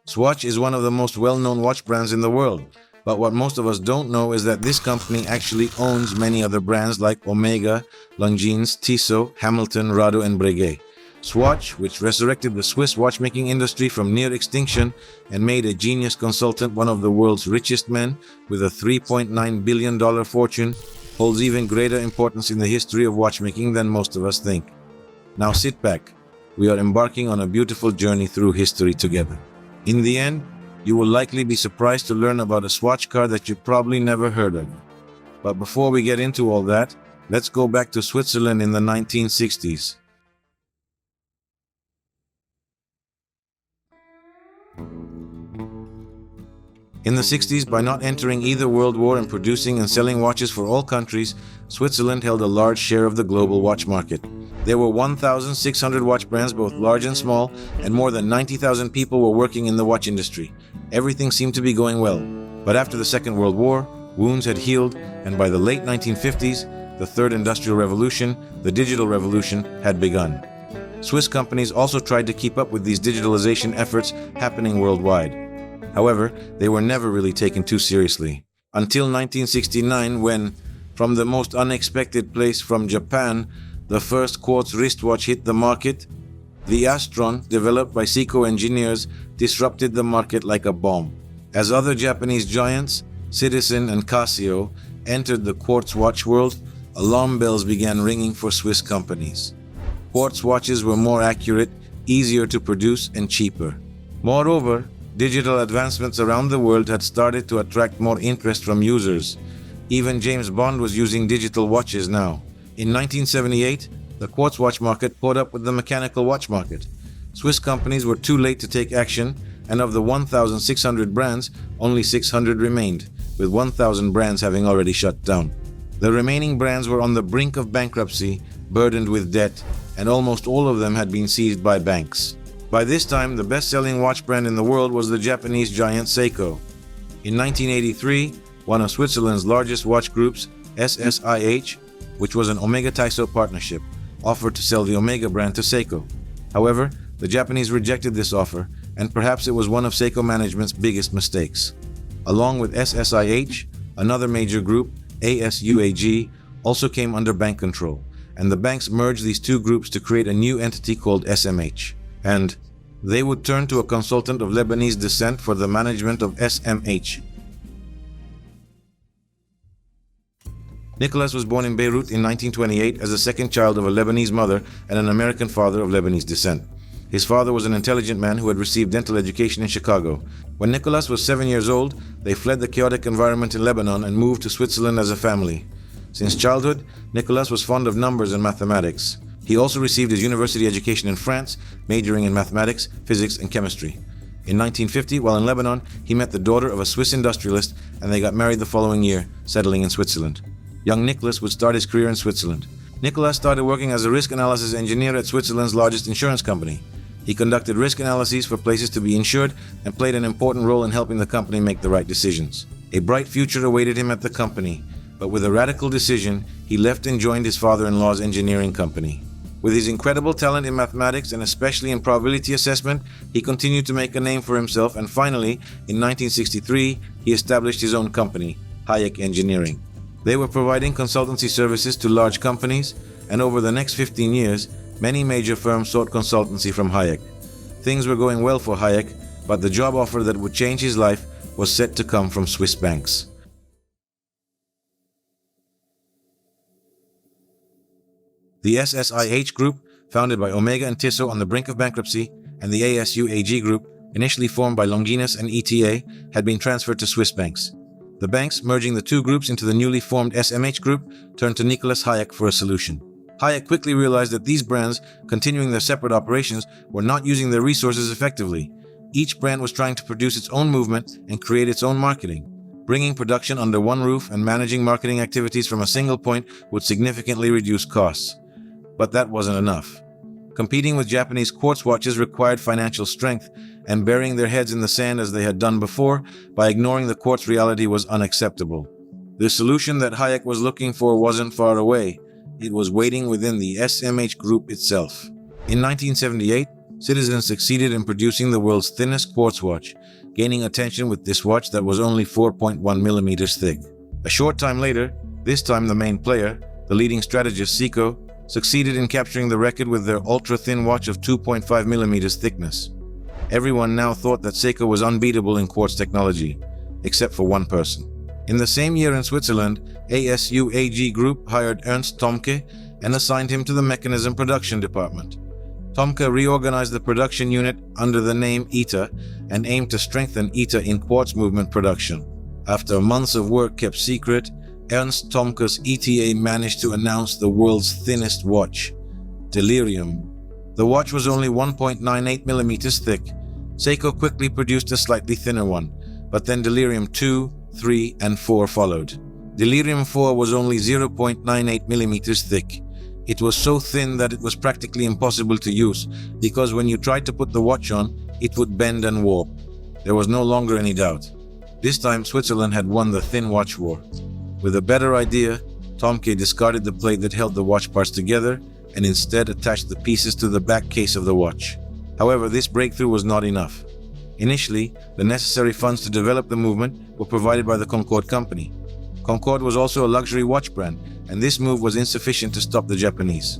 Swatch is one of the most well-known watch brands in the world, but what most of us don't know is that this company actually owns many other brands like Omega, Longines, Tissot, Hamilton, Rado, and Breguet. Swatch, which resurrected the Swiss watchmaking industry from near extinction and made a genius consultant one of the world's richest men with a $3.9 billion fortune, holds even greater importance in the history of watchmaking than most of us think. Now sit back. We are embarking on a beautiful journey through history together. In the end, you will likely be surprised to learn about a Swatch car that you probably never heard of. But before we get into all that, let's go back to Switzerland in the 1960s. In the 60s, by not entering either world war and producing and selling watches for all countries, Switzerland held a large share of the global watch market. There were 1,600 watch brands, both large and small, and more than 90,000 people were working in the watch industry. Everything seemed to be going well. But after the Second World War, wounds had healed, and by the late 1950s, the Third Industrial Revolution, the digital revolution, had begun. Swiss companies also tried to keep up with these digitalization efforts happening worldwide. However, they were never really taken too seriously. Until 1969, when, from the most unexpected place, from Japan, the first quartz wristwatch hit the market. The Astron, developed by Seiko engineers, disrupted the market like a bomb. As other Japanese giants, Citizen and Casio, entered the quartz watch world, alarm bells began ringing for Swiss companies. Quartz watches were more accurate, easier to produce, and cheaper. Moreover, digital advancements around the world had started to attract more interest from users. Even James Bond was using digital watches now. In 1978, the quartz watch market caught up with the mechanical watch market. Swiss companies were too late to take action, and of the 1,600 brands, only 600 remained, with 1,000 brands having already shut down. The remaining brands were on the brink of bankruptcy, burdened with debt, and almost all of them had been seized by banks. By this time, the best-selling watch brand in the world was the Japanese giant Seiko. In 1983, one of Switzerland's largest watch groups, SSIH, which was an Omega-Tissot partnership, offered to sell the Omega brand to Seiko. However, the Japanese rejected this offer, and perhaps it was one of Seiko management's biggest mistakes. Along with SSIH, another major group, ASUAG, also came under bank control, and the banks merged these two groups to create a new entity called SMH. And they would turn to a consultant of Lebanese descent for the management of SMH. Nicholas was born in Beirut in 1928 as the second child of a Lebanese mother and an American father of Lebanese descent. His father was an intelligent man who had received dental education in Chicago. When Nicholas was 7 years old, they fled the chaotic environment in Lebanon and moved to Switzerland as a family. Since childhood, Nicholas was fond of numbers and mathematics. He also received his university education in France, majoring in mathematics, physics, and chemistry. In 1950, while in Lebanon, he met the daughter of a Swiss industrialist, and they got married the following year, settling in Switzerland. Young Nicholas would start his career in Switzerland. Nicholas started working as a risk analysis engineer at Switzerland's largest insurance company. He conducted risk analyses for places to be insured and played an important role in helping the company make the right decisions. A bright future awaited him at the company, but with a radical decision, he left and joined his father-in-law's engineering company. With his incredible talent in mathematics and especially in probability assessment, he continued to make a name for himself, and finally, in 1963, he established his own company, Hayek Engineering. They were providing consultancy services to large companies, and over the next 15 years, many major firms sought consultancy from Hayek. Things were going well for Hayek, but the job offer that would change his life was set to come from Swiss banks. The SSIH Group, founded by Omega and Tissot on the brink of bankruptcy, and the ASUAG Group, initially formed by Longines and ETA, had been transferred to Swiss banks. The banks, merging the two groups into the newly formed SMH Group, turned to Nicholas Hayek for a solution. Hayek quickly realized that these brands, continuing their separate operations, were not using their resources effectively. Each brand was trying to produce its own movement and create its own marketing. Bringing production under one roof and managing marketing activities from a single point would significantly reduce costs. But that wasn't enough. Competing with Japanese quartz watches required financial strength, and burying their heads in the sand as they had done before by ignoring the quartz reality was unacceptable. The solution that Hayek was looking for wasn't far away. It was waiting within the SMH Group itself. In 1978, Citizens succeeded in producing the world's thinnest quartz watch, gaining attention with this watch that was only 4.1 millimeters thick. A short time later, this time the main player, the leading strategist Seiko, succeeded in capturing the record with their ultra-thin watch of 2.5 millimeters thickness. Everyone now thought that Seiko was unbeatable in quartz technology, except for one person. In the same year in Switzerland, ASUAG Group hired Ernst Thomke and assigned him to the mechanism production department. Thomke reorganized the production unit under the name ETA and aimed to strengthen ETA in quartz movement production. After months of work kept secret, Ernst Thomke's ETA managed to announce the world's thinnest watch, Delirium. The watch was only 1.98 millimeters thick. Seiko quickly produced a slightly thinner one, but then Delirium 2, 3, and 4 followed. Delirium 4 was only 0.98 millimeters thick. It was so thin that it was practically impossible to use, because when you tried to put the watch on, it would bend and warp. There was no longer any doubt. This time Switzerland had won the thin watch war. With a better idea, Thomke discarded the plate that held the watch parts together and instead attached the pieces to the back case of the watch. However, this breakthrough was not enough. Initially, the necessary funds to develop the movement were provided by the Concorde company. Concorde was also a luxury watch brand, and this move was insufficient to stop the Japanese.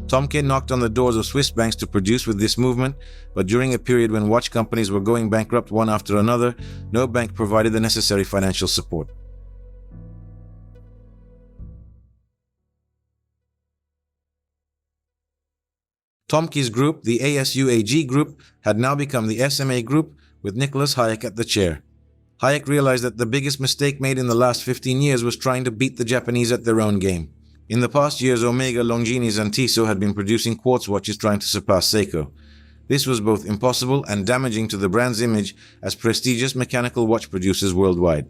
Thomke knocked on the doors of Swiss banks to produce with this movement, but during a period when watch companies were going bankrupt one after another, no bank provided the necessary financial support. Thomke's group, the ASUAG Group, had now become the SMA Group, with Nicholas Hayek at the chair. Hayek realized that the biggest mistake made in the last 15 years was trying to beat the Japanese at their own game. In the past years, Omega, Longines, and Tissot had been producing quartz watches trying to surpass Seiko. This was both impossible and damaging to the brand's image as prestigious mechanical watch producers worldwide.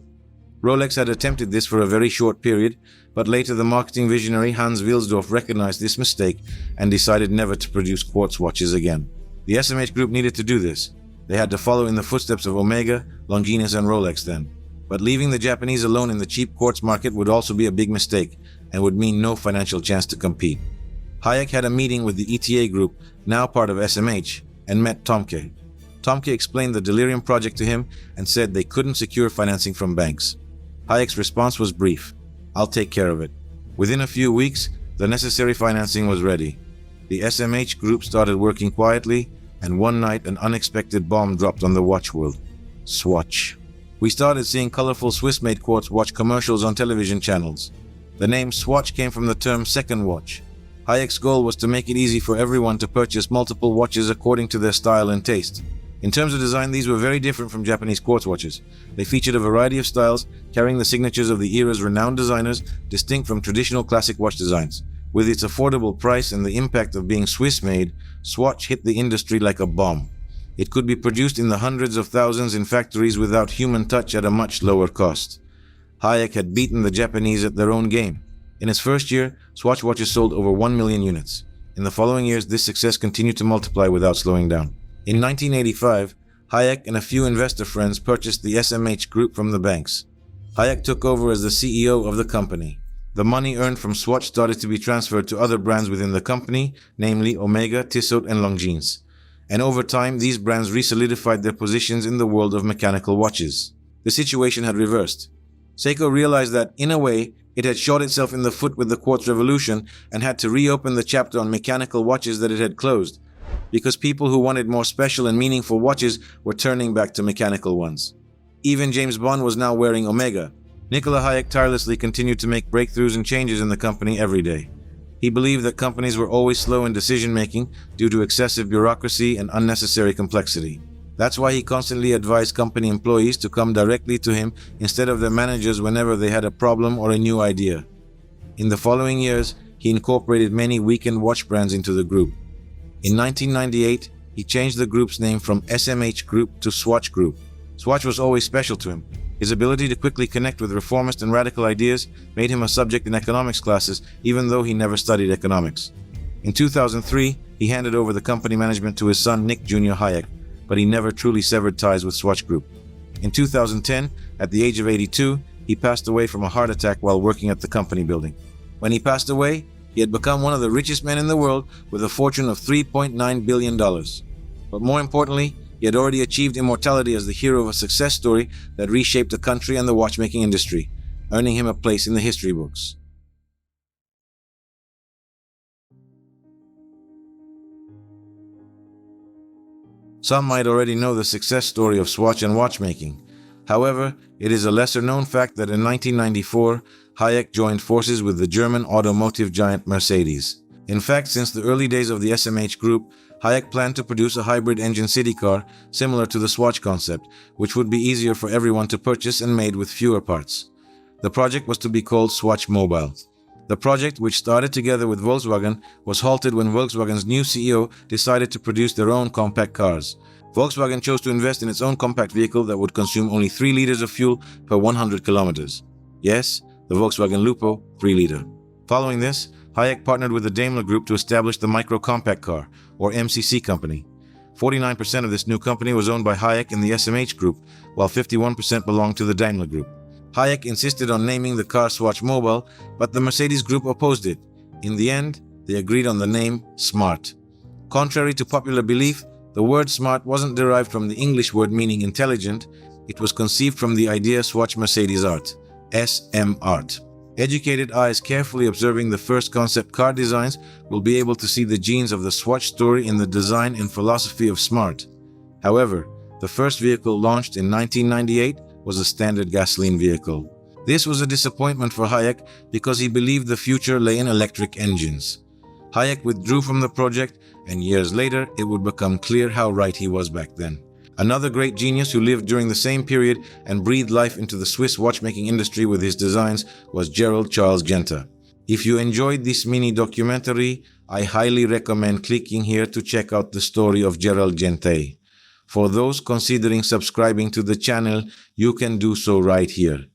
Rolex had attempted this for a very short period, but later the marketing visionary Hans Wilsdorf recognized this mistake and decided never to produce quartz watches again. The SMH Group needed to do this. They had to follow in the footsteps of Omega, Longines, and Rolex then. But leaving the Japanese alone in the cheap quartz market would also be a big mistake and would mean no financial chance to compete. Hayek had a meeting with the ETA Group, now part of SMH, and met Thomke. Thomke explained the Delirium project to him and said they couldn't secure financing from banks. Hayek's response was brief: "I'll take care of it." Within a few weeks, the necessary financing was ready. The SMH Group started working quietly, and one night an unexpected bomb dropped on the watch world. Swatch. We started seeing colorful Swiss-made quartz watch commercials on television channels. The name Swatch came from the term second watch. Hayek's goal was to make it easy for everyone to purchase multiple watches according to their style and taste. In terms of design, these were very different from Japanese quartz watches. They featured a variety of styles, carrying the signatures of the era's renowned designers, distinct from traditional classic watch designs. With its affordable price and the impact of being Swiss-made, Swatch hit the industry like a bomb. It could be produced in the hundreds of thousands in factories without human touch at a much lower cost. Hayek had beaten the Japanese at their own game. In its first year, Swatch watches sold over 1 million units. In the following years, this success continued to multiply without slowing down. In 1985, Hayek and a few investor friends purchased the SMH Group from the banks. Hayek took over as the CEO of the company. The money earned from Swatch started to be transferred to other brands within the company, namely Omega, Tissot, and Longines. And over time, these brands re-solidified their positions in the world of mechanical watches. The situation had reversed. Seiko realized that, in a way, it had shot itself in the foot with the quartz revolution and had to reopen the chapter on mechanical watches that it had closed, because people who wanted more special and meaningful watches were turning back to mechanical ones. Even James Bond was now wearing Omega. Nikola Hayek tirelessly continued to make breakthroughs and changes in the company every day. He believed that companies were always slow in decision-making due to excessive bureaucracy and unnecessary complexity. That's why he constantly advised company employees to come directly to him instead of their managers whenever they had a problem or a new idea. In the following years, he incorporated many weekend watch brands into the group. In 1998, he changed the group's name from SMH Group to Swatch Group. Swatch was always special to him. His ability to quickly connect with reformist and radical ideas made him a subject in economics classes, even though he never studied economics. In 2003, he handed over the company management to his son Nick Jr. Hayek, but he never truly severed ties with Swatch Group. In 2010, at the age of 82, he passed away from a heart attack while working at the company building. When he passed away, he had become one of the richest men in the world with a fortune of $3.9 billion. But more importantly, he had already achieved immortality as the hero of a success story that reshaped the country and the watchmaking industry, earning him a place in the history books. Some might already know the success story of Swatch and watchmaking. However, it is a lesser-known fact that in 1994, Hayek joined forces with the German automotive giant Mercedes. In fact, since the early days of the SMH group, Hayek planned to produce a hybrid engine city car similar to the Swatch concept, which would be easier for everyone to purchase and made with fewer parts. The project was to be called Swatch Mobile. The project, which started together with Volkswagen, was halted when Volkswagen's new CEO decided to produce their own compact cars. Volkswagen chose to invest in its own compact vehicle that would consume only 3 liters of fuel per 100 kilometers. Yes, the Volkswagen Lupo 3-liter. Following this, Hayek partnered with the Daimler Group to establish the Micro Compact Car, or MCC company. 49% of this new company was owned by Hayek and the SMH Group, while 51% belonged to the Daimler Group. Hayek insisted on naming the car Swatch Mobile, but the Mercedes Group opposed it. In the end, they agreed on the name Smart. Contrary to popular belief, the word smart wasn't derived from the English word meaning intelligent. It was conceived from the idea Swatch Mercedes Art, SM Art. Educated eyes carefully observing the first concept car designs will be able to see the genes of the Swatch story in the design and philosophy of Smart. However, the first vehicle launched in 1998 was a standard gasoline vehicle. This was a disappointment for Hayek because he believed the future lay in electric engines. Hayek withdrew from the project, and years later it would become clear how right he was back then. Another great genius who lived during the same period and breathed life into the Swiss watchmaking industry with his designs was Gerald Charles Genta. If you enjoyed this mini documentary, I highly recommend clicking here to check out the story of Gerald Genta. For those considering subscribing to the channel, you can do so right here.